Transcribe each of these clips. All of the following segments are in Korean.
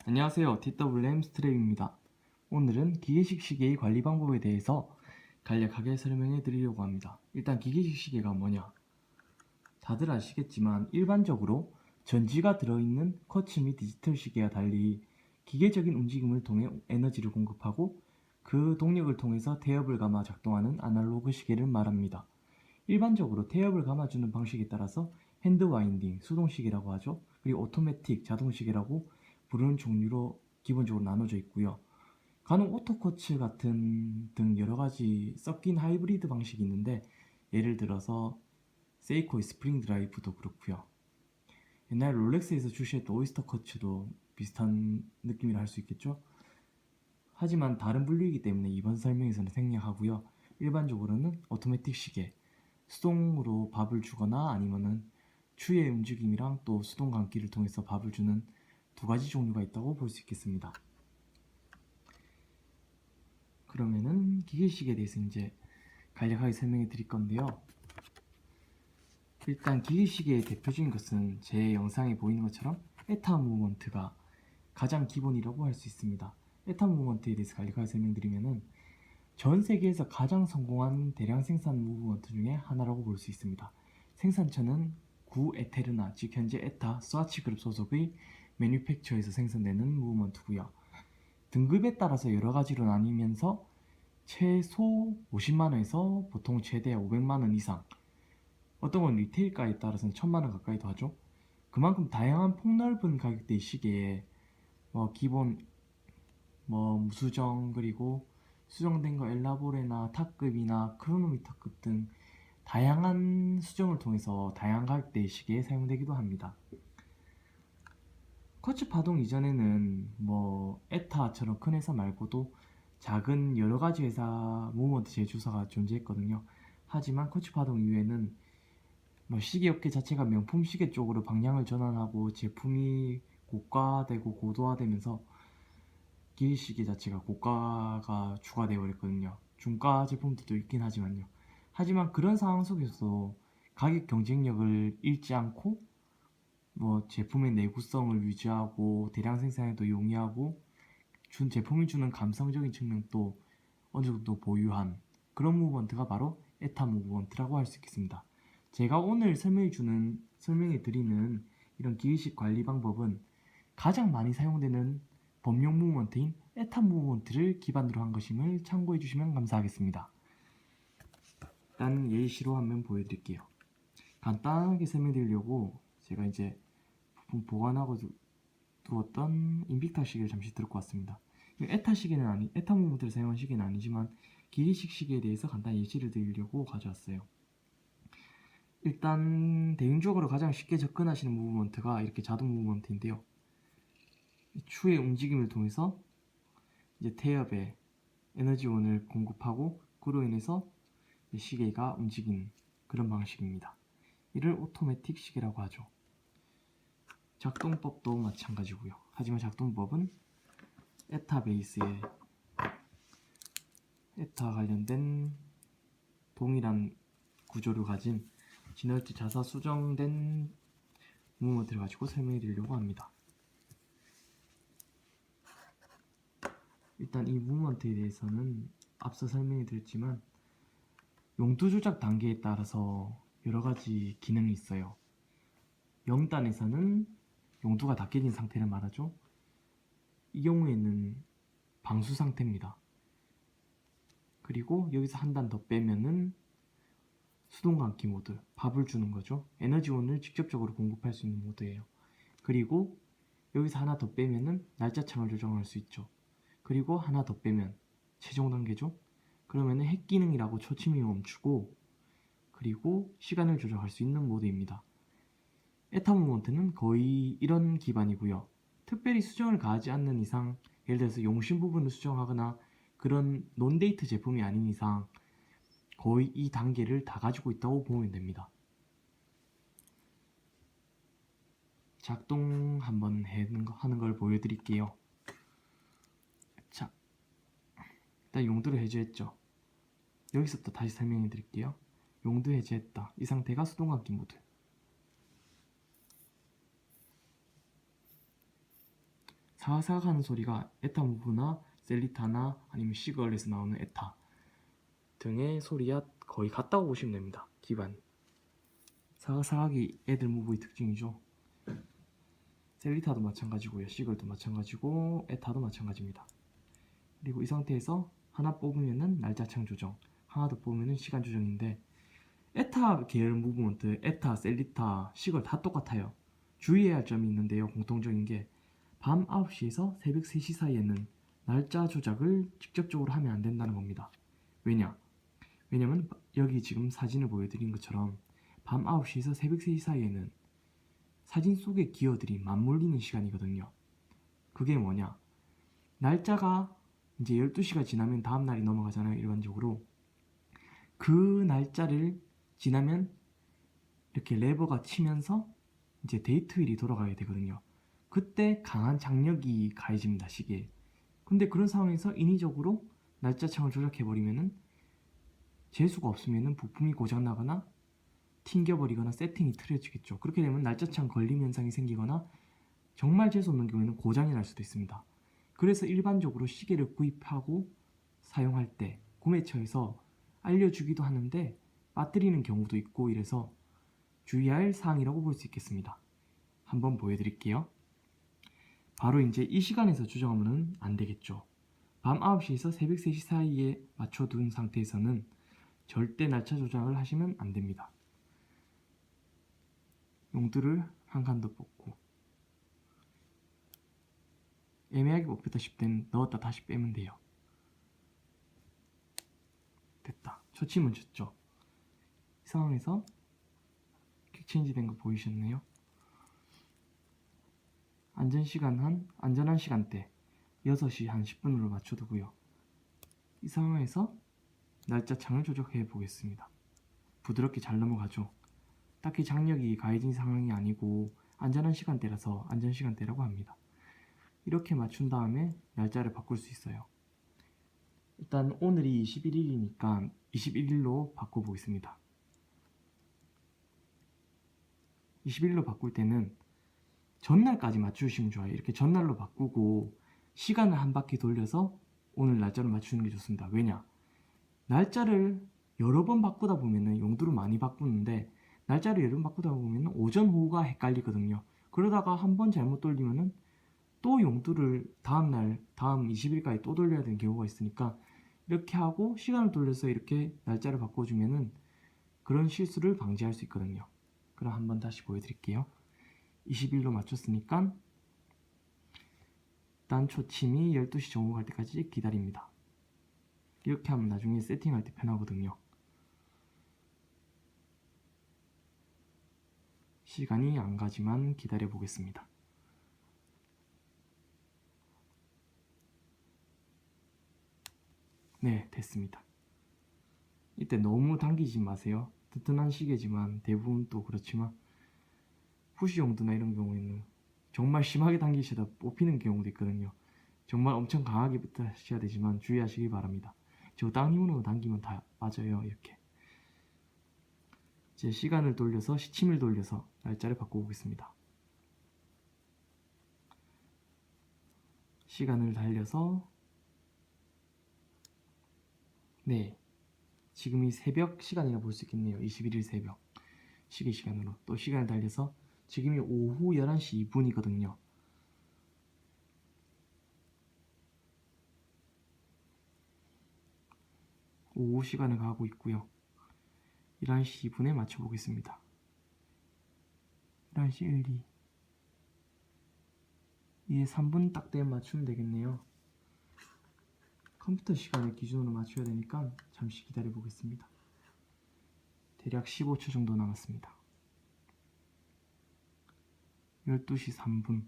안녕하세요. TWM 스트랩입니다. 오늘은 기계식 시계의 관리 방법에 대해서 간략하게 설명해 드리려고 합니다. 일단 기계식 시계가 뭐냐? 다들 아시겠지만 일반적으로 전지가 들어있는 쿼츠 및 디지털 시계와 달리 기계적인 움직임을 통해 에너지를 공급하고 그 동력을 통해서 태엽을 감아 작동하는 아날로그 시계를 말합니다. 일반적으로 태엽을 감아주는 방식에 따라서 핸드 와인딩, 수동시계라고 하죠. 그리고 오토매틱, 자동시계라고 부르는 종류로 기본적으로 나눠져 있고요. 간혹 오토쿼츠 같은 등 여러가지 섞인 하이브리드 방식이 있는데, 예를 들어서 세이코의 스프링 드라이브도 그렇고요. 옛날 롤렉스에서 출시했던 오이스터 쿼츠도 비슷한 느낌이라 할 수 있겠죠. 하지만 다른 분류이기 때문에 이번 설명에서는 생략하고요. 일반적으로는 오토매틱 시계, 수동으로 밥을 주거나 아니면은 추의 움직임이랑 또 수동 감기를 통해서 밥을 주는 두 가지 종류가 있다고 볼 수 있겠습니다. 그러면은 기계식에 대해서 이제 간략하게 설명해 드릴 건데요. 일단 기계식의 대표적인 것은 제 영상에 보이는 것처럼 에타 무브먼트가 가장 기본이라고 할 수 있습니다. 에타 무브먼트에 대해서 간략하게 설명드리면은 전 세계에서 가장 성공한 대량 생산 무브먼트 중에 하나라고 볼 수 있습니다. 생산처는 구 에테르나, 즉 현재 에타, 스와치 그룹 소속의 매뉴팩처에서 생산되는 무브먼트고요. 등급에 따라서 여러 가지로 나뉘면서 최소 50만원에서 보통 최대 500만원 이상, 어떤 건 리테일가에 따라서는 1000만원 가까이도 하죠. 그만큼 다양한 폭넓은 가격대의 시계에 기본 무수정, 그리고 수정된 거 엘라보레나 탑급이나 크로노미터급 등 다양한 수정을 통해서 다양한 가격대의 시계에 사용되기도 합니다. 쿼츠 파동 이전에는 에타처럼 큰 회사 말고도 작은 여러가지 회사 무브먼트 제조사가 존재했거든요. 하지만 쿼츠 파동 이후에는 시계업계 자체가 명품 시계 쪽으로 방향을 전환하고 제품이 고가되고 고도화되면서 기계시계 자체가 고가가 추가되어 버렸거든요. 중가 제품들도 있긴 하지만요. 하지만 그런 상황 속에서도 가격 경쟁력을 잃지 않고 제품의 내구성을 유지하고 대량 생산에도 용이하고 제품이 주는 감성적인 측면도 어느 정도 보유한 그런 무브먼트가 바로 에타 무브먼트라고 할 수 있겠습니다. 제가 오늘 설명해 드리는 이런 기계식 관리 방법은 가장 많이 사용되는 범용 무브먼트인 에타 무브먼트를 기반으로 한 것임을 참고해 주시면 감사하겠습니다. 일단 예시로 한번 보여드릴게요. 간단하게 설명드리려고 제가 이제 부품 보관하고 두었던 인빅타 시계를 잠시 들고 왔습니다. 에타 무브먼트를 사용한 시계는 아니지만 기계식 시계에 대해서 간단히 예시를 드리려고 가져왔어요. 일단 대중적으로 가장 쉽게 접근하시는 무브먼트가 이렇게 자동 무브먼트인데요. 추의 움직임을 통해서 이제 태엽에 에너지원을 공급하고 그로 인해서 시계가 움직이는 그런 방식입니다. 이를 오토매틱 시계라고 하죠. 작동법도 마찬가지고요. 하지만 작동법은 에타 베이스에 에타 관련된 동일한 구조를 가진 진열지 자사 수정된 무브먼트를 가지고 설명해 드리려고 합니다. 일단 이 무브먼트에 대해서는 앞서 설명해 드렸지만 용도 조작 단계에 따라서 여러가지 기능이 있어요. 0단에서는 용도가 다 깨진 상태를 말하죠. 이 경우에는 방수 상태입니다. 그리고 여기서 한 단 더 빼면은 수동 감기 모드, 밥을 주는 거죠. 에너지원을 직접적으로 공급할 수 있는 모드예요. 그리고 여기서 하나 더 빼면은 날짜창을 조정할 수 있죠. 그리고 하나 더 빼면 최종 단계죠. 그러면은 핵 기능이라고 초침이 멈추고 그리고 시간을 조정할 수 있는 모드입니다. 에타 무브먼트는 거의 이런 기반이고요. 특별히 수정을 가하지 않는 이상, 예를 들어서 용신 부분을 수정하거나 그런 논데이트 제품이 아닌 이상 거의 이 단계를 다 가지고 있다고 보면 됩니다. 작동 한번 하는 걸 보여드릴게요. 자, 일단 용도를 해제했죠. 여기서부터 다시 설명해 드릴게요. 용도 해제했다. 이 상태가 수동 감기 모드. 사각사각 하는 소리가 에타 무브나 셀리타나 아니면 시걸에서 나오는 에타 등의 소리와 거의 같다고 보시면 됩니다. 기반. 사각사각이 애들 무브의 특징이죠. 셀리타도 마찬가지고요. 시걸도 마찬가지고 에타도 마찬가지입니다. 그리고 이 상태에서 하나 뽑으면은 날짜창 조정, 하나 더 뽑으면은 시간 조정인데 에타 계열 무브먼트, 에타, 셀리타, 시걸 다 똑같아요. 주의해야 할 점이 있는데요. 공통적인 게 밤 9시에서 새벽 3시 사이에는 날짜 조작을 직접적으로 하면 안 된다는 겁니다. 왜냐면 여기 지금 사진을 보여드린 것처럼 밤 9시에서 새벽 3시 사이에는 사진 속의 기어들이 맞물리는 시간이거든요. 그게 뭐냐? 날짜가 이제 12시가 지나면 다음 날이 넘어가잖아요. 일반적으로. 그 날짜를 지나면 이렇게 레버가 치면서 이제 데이트 휠이 돌아가야 되거든요. 그때 강한 장력이 가해집니다. 시계에. 근데 그런 상황에서 인위적으로 날짜창을 조작해버리면은 재수가 없으면은 부품이 고장나거나 튕겨버리거나 세팅이 틀어지겠죠. 그렇게 되면 날짜창 걸림 현상이 생기거나 정말 재수 없는 경우에는 고장이 날 수도 있습니다. 그래서 일반적으로 시계를 구입하고 사용할 때 구매처에서 알려주기도 하는데 빠뜨리는 경우도 있고 이래서 주의할 사항이라고 볼 수 있겠습니다. 한번 보여드릴게요. 바로 이제 이 시간에서 조정하면 안 되겠죠. 밤 9시에서 새벽 3시 사이에 맞춰둔 상태에서는 절대 날짜 조작을 하시면 안 됩니다. 용두를 한 칸 더 뽑고 애매하게 뽑혔다 싶을 때는 넣었다 다시 빼면 돼요. 됐다. 초침은 졌죠. 이 상황에서 퀵체인지 된 거 보이셨나요? 안전한 시간대 6시 한 10분으로 맞춰두고요. 이 상황에서 날짜창을 조작해 보겠습니다. 부드럽게 잘 넘어가죠. 딱히 장력이 가해진 상황이 아니고 안전한 시간대라서 안전시간대라고 합니다. 이렇게 맞춘 다음에 날짜를 바꿀 수 있어요. 일단 오늘이 21일이니까 21일로 바꿔보겠습니다. 21일로 바꿀 때는 전날까지 맞추시면 좋아요. 이렇게 전날로 바꾸고 시간을 한 바퀴 돌려서 오늘 날짜를 맞추는 게 좋습니다. 왜냐? 날짜를 여러 번 바꾸다 보면은 용도를 많이 바꾸는데 날짜를 여러 번 바꾸다 보면은 오전 오후가 헷갈리거든요. 그러다가 한 번 잘못 돌리면은 또 용도를 다음 20일까지 또 돌려야 되는 경우가 있으니까 이렇게 하고 시간을 돌려서 이렇게 날짜를 바꿔주면은 그런 실수를 방지할 수 있거든요. 그럼 한번 다시 보여드릴게요. 20일로 맞췄으니까 일단 초침이 12시 정오갈 때까지 기다립니다. 이렇게 하면 나중에 세팅할 때 편하거든요. 시간이 안 가지만 기다려 보겠습니다. 네, 됐습니다. 이때 너무 당기지 마세요. 튼튼한 시계지만 대부분 또 그렇지만 푸시 용도나 이런 경우에는 정말 심하게 당기시다 뽑히는 경우도 있거든요. 정말 엄청 강하게 하셔야 되지만 주의하시기 바랍니다. 저 다운 힘으로 당기면 다 빠져요. 이렇게 이제 시간을 돌려서 시침을 돌려서 날짜를 바꿔보겠습니다. 시간을 달려서 네, 지금이 새벽 시간이라 볼 수 있겠네요. 21일 새벽 시계 시간으로 또 시간을 달려서 지금이 오후 11시 2분이거든요. 오후 시간을 가고 있고요. 11시 2분에 맞춰보겠습니다. 11시 1, 2 이게 3분 딱 되면 맞추면 되겠네요. 컴퓨터 시간을 기준으로 맞춰야 되니까 잠시 기다려 보겠습니다. 대략 15초 정도 남았습니다. 12시 3분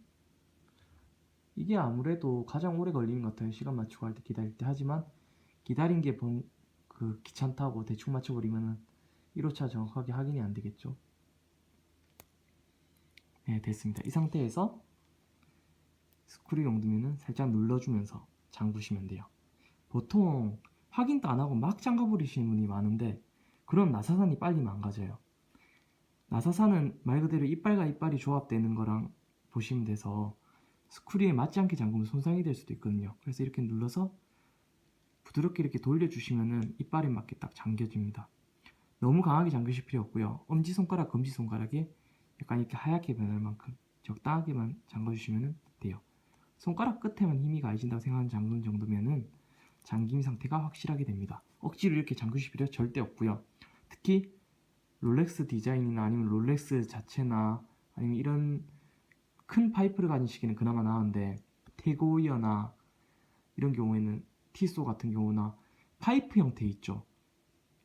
이게 아무래도 가장 오래 걸리는 것 같아요. 시간 맞추고 할 때 기다릴 때. 하지만 기다린 게 귀찮다고 대충 맞춰버리면 1호차 정확하게 확인이 안 되겠죠. 네, 됐습니다. 이 상태에서 스크류 용도면은 살짝 눌러주면서 잠그시면 돼요. 보통 확인도 안 하고 막 잠가버리시는 분이 많은데 그럼 나사산이 빨리 망가져요. 나사산은 말 그대로 이빨과 이빨이 조합되는 거랑 보시면 돼서 스크류에 맞지 않게 잠그면 손상이 될 수도 있거든요. 그래서 이렇게 눌러서 부드럽게 이렇게 돌려주시면은 이빨에 맞게 딱 잠겨집니다. 너무 강하게 잠그실 필요 없고요. 엄지손가락, 검지손가락에 약간 이렇게 하얗게 변할 만큼 적당하게만 잠궈주시면 돼요. 손가락 끝에만 힘이 가해진다고 생각하는 잠그는 정도면은 잠김 상태가 확실하게 됩니다. 억지로 이렇게 잠그실 필요 절대 없고요. 특히 롤렉스 디자인이나 아니면 롤렉스 자체나 아니면 이런 큰 파이프를 가진 시계는 그나마 나은데 태고이어나 이런 경우에는 티소 같은 경우나 파이프 형태 있죠.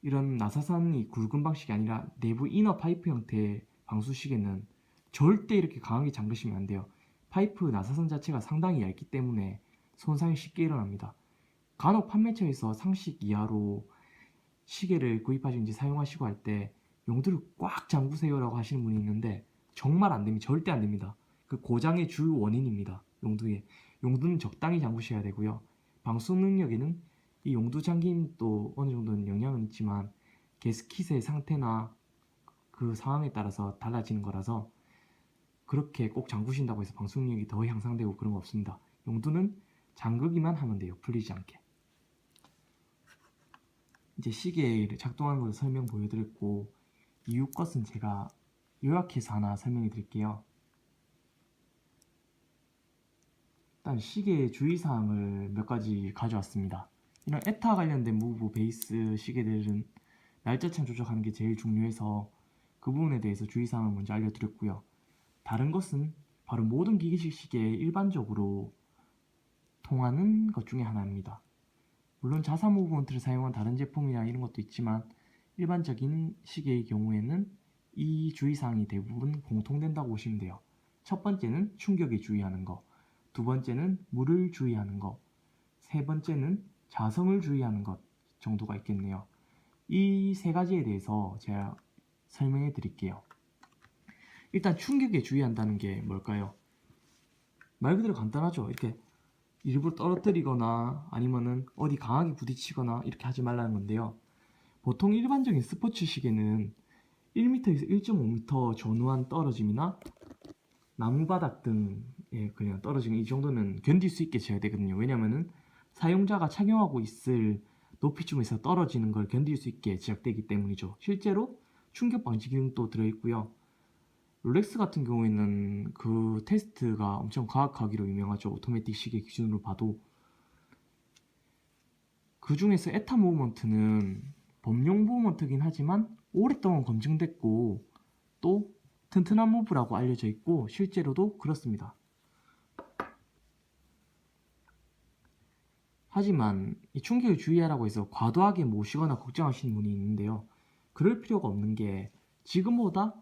이런 나사선이 굵은 방식이 아니라 내부 이너 파이프 형태의 방수시계는 절대 이렇게 강하게 잠그시면 안 돼요. 파이프 나사선 자체가 상당히 얇기 때문에 손상이 쉽게 일어납니다. 간혹 판매처에서 상식 이하로 시계를 구입하시고 이제 사용하시고 할 때 용두를 꽉 잠그세요라고 하시는 분이 있는데 정말 안 됩니다. 절대 안 됩니다. 그 고장의 주 원인입니다. 용두에. 용두는 적당히 잠그셔야 되고요. 방수 능력에는 이 용두 잠김도 어느 정도는 영향은 있지만 게스킷의 상태나 그 상황에 따라서 달라지는 거라서 그렇게 꼭 잠그신다고 해서 방수 능력이 더 향상되고 그런 거 없습니다. 용두는 잠그기만 하면 돼요. 풀리지 않게. 이제 시계를 작동하는 것을 설명 보여드렸고 이후 것은 제가 요약해서 하나 설명해 드릴게요. 일단 시계의 주의사항을 몇 가지 가져왔습니다. 이런 에타 관련된 무브 베이스 시계들은 날짜참 조작하는 게 제일 중요해서 그 부분에 대해서 주의사항을 먼저 알려드렸고요. 다른 것은 바로 모든 기계식 시계에 일반적으로 통하는 것 중에 하나입니다. 물론 자사 무브먼트를 사용한 다른 제품이나 이런 것도 있지만 일반적인 시계의 경우에는 이 주의사항이 대부분 공통된다고 보시면 돼요. 첫 번째는 충격에 주의하는 거, 두 번째는 물을 주의하는 거, 세 번째는 자성을 주의하는 것 정도가 있겠네요. 이 세 가지에 대해서 제가 설명해 드릴게요. 일단 충격에 주의한다는 게 뭘까요? 말 그대로 간단하죠. 이렇게 일부러 떨어뜨리거나 아니면은 어디 강하게 부딪히거나 이렇게 하지 말라는 건데요. 보통 일반적인 스포츠 시계는 1m에서 1.5m 전후한 떨어짐이나 나무바닥 등에 그냥 떨어지는 이 정도는 견딜 수 있게 재야 되거든요. 왜냐면은 사용자가 착용하고 있을 높이쯤에서 떨어지는 걸 견딜 수 있게 제작되기 때문이죠. 실제로 충격 방지 기능도 들어있고요. 롤렉스 같은 경우에는 그 테스트가 엄청 과학하기로 유명하죠. 오토매틱 시계 기준으로 봐도. 그 중에서 에타 무브먼트는 범용 무브먼트긴 하지만 오랫동안 검증됐고 또 튼튼한 무브라고 알려져 있고 실제로도 그렇습니다. 하지만 이 충격에 주의하라고 해서 과도하게 모시거나 걱정하시는 분이 있는데요. 그럴 필요가 없는 게 지금보다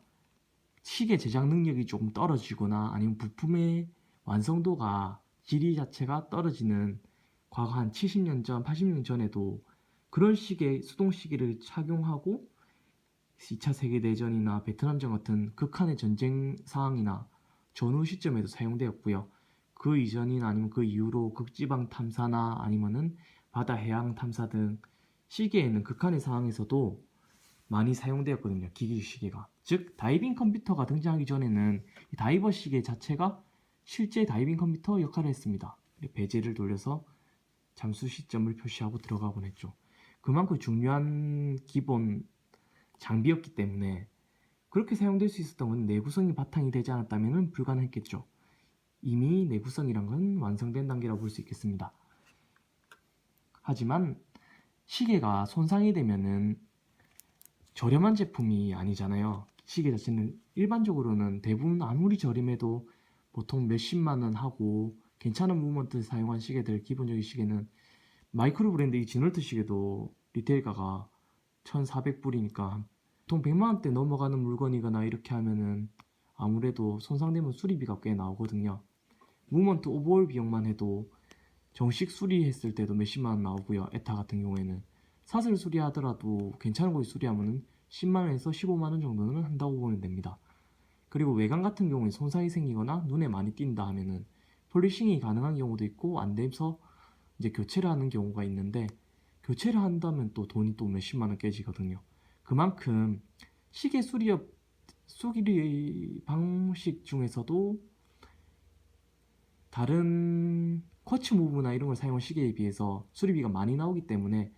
시계 제작 능력이 조금 떨어지거나 아니면 부품의 완성도가 질이 자체가 떨어지는 과거 한 70년 전, 80년 전에도 그런 시계, 수동 시계를 착용하고 2차 세계대전이나 베트남전 같은 극한의 전쟁 상황이나 전후 시점에도 사용되었고요. 그 이전이나 아니면 그 이후로 극지방 탐사나 아니면은 바다 해양 탐사 등 시계에는 극한의 상황에서도 많이 사용되었거든요. 기기 시계가. 즉 다이빙 컴퓨터가 등장하기 전에는 이 다이버 시계 자체가 실제 다이빙 컴퓨터 역할을 했습니다. 베젤을 돌려서 잠수 시점을 표시하고 들어가곤 했죠. 그만큼 중요한 기본 장비였기 때문에 그렇게 사용될 수 있었던 건 내구성이 바탕이 되지 않았다면 불가능했겠죠. 이미 내구성이란 건 완성된 단계라고 볼 수 있겠습니다. 하지만 시계가 손상이 되면은 저렴한 제품이 아니잖아요. 시계 자체는 일반적으로는 대부분 아무리 저렴해도 보통 몇십만 원 하고 괜찮은 무브먼트 사용한 시계들 기본적인 시계는 마이크로 브랜드 이 지놀트 시계도 리테일가가 1,400불이니까 보통 100만 원대 넘어가는 물건이거나 이렇게 하면은 아무래도 손상되면 수리비가 꽤 나오거든요. 무브먼트 오버홀 비용만 해도 정식 수리했을 때도 몇십만 원 나오고요. 에타 같은 경우에는 사슬 수리하더라도 괜찮은 곳 수리하면은 10만원에서 15만원 정도는 한다고 보면 됩니다. 그리고 외관 같은 경우에 손상이 생기거나 눈에 많이 띈다 하면은 폴리싱이 가능한 경우도 있고 안 돼서 이제 교체를 하는 경우가 있는데 교체를 한다면 또 돈이 또 몇십만원 깨지거든요. 그만큼 시계 수리 방식 중에서도 다른 쿼츠 무브나 이런 걸 사용한 시계에 비해서 수리비가 많이 나오기 때문에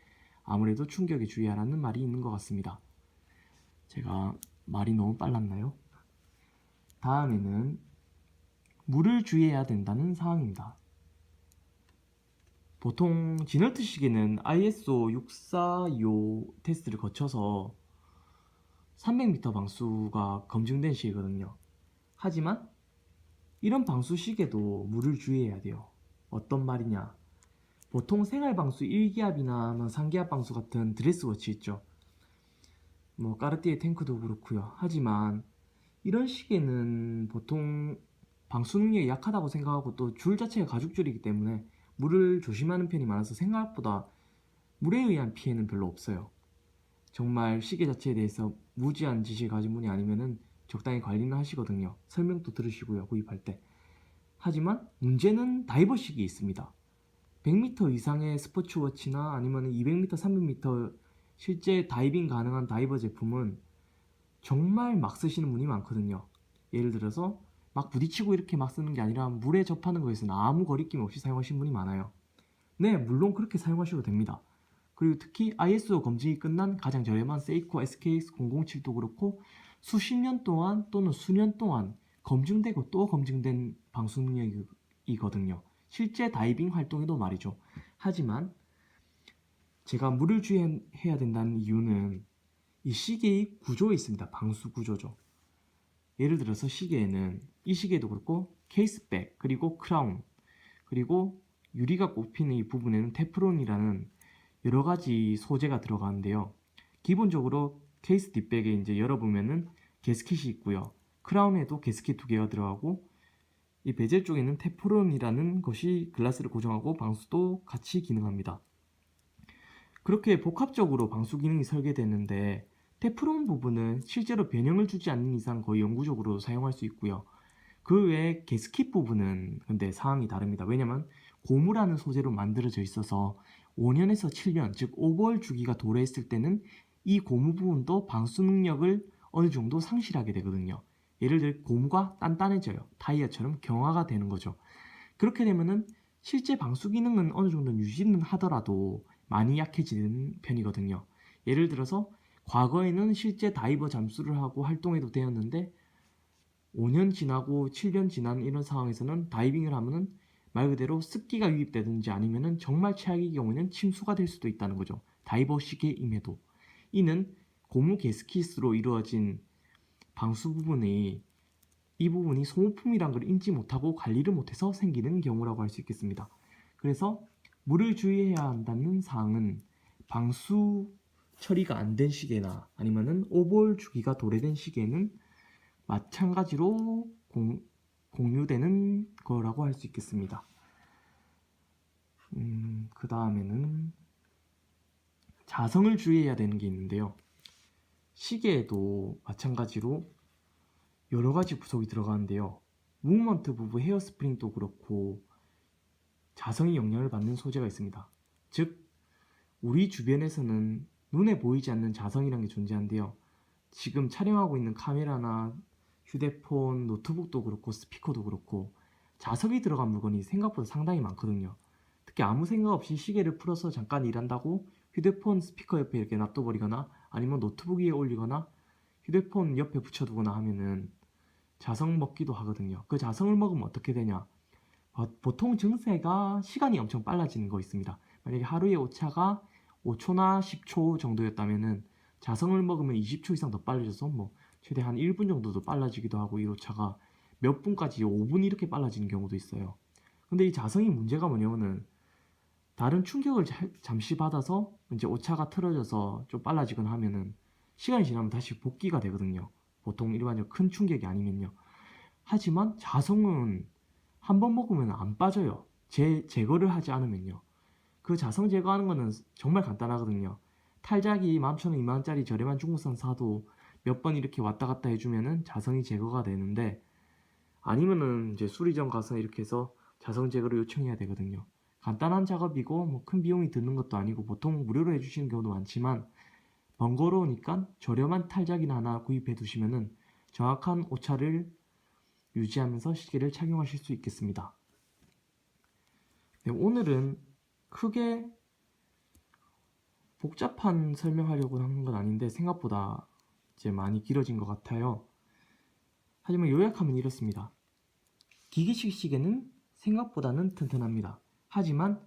아무래도 충격에 주의하라는 말이 있는 것 같습니다. 제가 말이 너무 빨랐나요? 다음에는 물을 주의해야 된다는 사항입니다. 보통 지널트 시계는 ISO 642 테스트를 거쳐서 300m 방수가 검증된 시계거든요. 하지만 이런 방수 시계도 물을 주의해야 돼요. 어떤 말이냐? 보통 생활 방수 1기압이나 3기압 방수 같은 드레스워치 있죠. 뭐 까르띠에 탱크도 그렇고요. 하지만 이런 시계는 보통 방수 능력이 약하다고 생각하고 또 줄 자체가 가죽줄이기 때문에 물을 조심하는 편이 많아서 생각보다 물에 의한 피해는 별로 없어요. 정말 시계 자체에 대해서 무지한 지식을 가진 분이 아니면은 적당히 관리는 하시거든요. 설명도 들으시고요, 구입할 때. 하지만 문제는 다이버 시계에 있습니다. 100m 이상의 스포츠워치나 아니면 200m, 300m 실제 다이빙 가능한 다이버 제품은 정말 막 쓰시는 분이 많거든요. 예를 들어서 막 부딪히고 이렇게 막 쓰는 게 아니라 물에 접하는 거에서는 아무 거리낌 없이 사용하시는 분이 많아요. 네, 물론 그렇게 사용하셔도 됩니다. 그리고 특히 ISO 검증이 끝난 가장 저렴한 세이코 SKX007도 그렇고 수십 년 동안 또는 수년 동안 검증되고 또 검증된 방수 능력이거든요. 실제 다이빙 활동에도 말이죠. 하지만 제가 물을 주의해야 된다는 이유는 이 시계의 구조에 있습니다. 방수 구조죠. 예를 들어서 시계에는 이 시계도 그렇고 케이스백 그리고 크라운 그리고 유리가 꼽히는 이 부분에는 테프론이라는 여러 가지 소재가 들어가는데요. 기본적으로 케이스 뒷백에 이제 열어보면은 게스킷이 있고요. 크라운에도 게스킷 두 개가 들어가고 이 베젤 쪽에는 테프론이라는 것이 글라스를 고정하고 방수도 같이 기능합니다. 그렇게 복합적으로 방수 기능이 설계되는데 테프론 부분은 실제로 변형을 주지 않는 이상 거의 영구적으로 사용할 수 있고요. 그 외에 게스킷 부분은 근데 사항이 다릅니다. 왜냐면 고무라는 소재로 만들어져 있어서 5년에서 7년, 즉 오버홀 주기가 도래했을 때는 이 고무 부분도 방수 능력을 어느 정도 상실하게 되거든요. 예를 들어 고무가 단단해져요. 타이어처럼 경화가 되는 거죠. 그렇게 되면은 실제 방수 기능은 어느 정도 유지는 하더라도 많이 약해지는 편이거든요. 예를 들어서 과거에는 실제 다이버 잠수를 하고 활동해도 되었는데 5년 지나고 7년 지난 이런 상황에서는 다이빙을 하면은 말 그대로 습기가 유입되든지 아니면은 정말 최악의 경우에는 침수가 될 수도 있다는 거죠. 다이버 시계임에도. 이는 고무 게스킷으로 이루어진 방수 부분이 이 부분이 소모품이란 걸 인지 못하고 관리를 못해서 생기는 경우라고 할 수 있겠습니다. 그래서 물을 주의해야 한다는 사항은 방수 처리가 안 된 시계나 아니면은 오버홀 주기가 도래된 시계는 마찬가지로 공유되는 거라고 할 수 있겠습니다. 그 다음에는 자성을 주의해야 되는 게 있는데요. 시계에도 마찬가지로 여러 가지 구석이 들어가는데요. 무브먼트 부부 헤어스프링도 그렇고 자성이 영향을 받는 소재가 있습니다. 즉 우리 주변에서는 눈에 보이지 않는 자성이라는 게 존재한데요. 지금 촬영하고 있는 카메라나 휴대폰, 노트북도 그렇고 스피커도 그렇고 자석이 들어간 물건이 생각보다 상당히 많거든요. 특히 아무 생각 없이 시계를 풀어서 잠깐 일한다고 휴대폰 스피커 옆에 이렇게 놔둬버리거나 아니면 노트북 위에 올리거나 휴대폰 옆에 붙여두거나 하면은 자석 먹기도 하거든요. 그 자석을 먹으면 어떻게 되냐? 보통 증세가 시간이 엄청 빨라지는 거 있습니다. 만약에 하루에 오차가 5초나 10초 정도였다면은 자성을 먹으면 20초 이상 더 빨라져서 뭐 최대 한 1분 정도도 빨라지기도 하고 이 오차가 몇 분까지 5분 이렇게 빨라지는 경우도 있어요. 근데 이 자성이 문제가 뭐냐면은 다른 충격을 잠시 받아서 이제 오차가 틀어져서 좀 빨라지거나 하면은 시간이 지나면 다시 복귀가 되거든요. 보통 일반적으로 큰 충격이 아니면요. 하지만 자성은 한 번 먹으면 안 빠져요. 제거를 하지 않으면요. 그 자성 제거하는 거는 정말 간단하거든요. 탈자기 11,000원, 2만원짜리 저렴한 중국산 사도 몇 번 이렇게 왔다 갔다 해주면은 자성이 제거가 되는데 아니면은 이제 수리점 가서 이렇게 해서 자성 제거를 요청해야 되거든요. 간단한 작업이고 뭐 큰 비용이 드는 것도 아니고 보통 무료로 해주시는 경우도 많지만 번거로우니까 저렴한 탈자기나 하나 구입해 두시면은 정확한 오차를 유지하면서 시계를 착용하실 수 있겠습니다. 네, 오늘은 크게 복잡한 설명하려고 하는 건 아닌데 생각보다 이제 많이 길어진 것 같아요. 하지만 요약하면 이렇습니다. 기계식 시계는 생각보다는 튼튼합니다. 하지만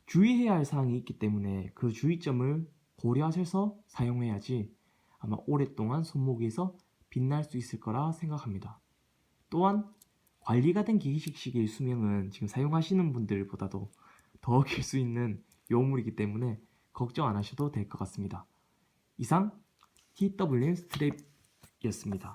주의해야 할 사항이 있기 때문에 그 주의점을 고려하셔서 사용해야지 아마 오랫동안 손목에서 빛날 수 있을 거라 생각합니다. 또한 관리가 된 기계식 시계의 수명은 지금 사용하시는 분들보다도 더 길 수 있는 요물이기 때문에 걱정 안 하셔도 될 것 같습니다. 이상 TWM 스트랩이었습니다.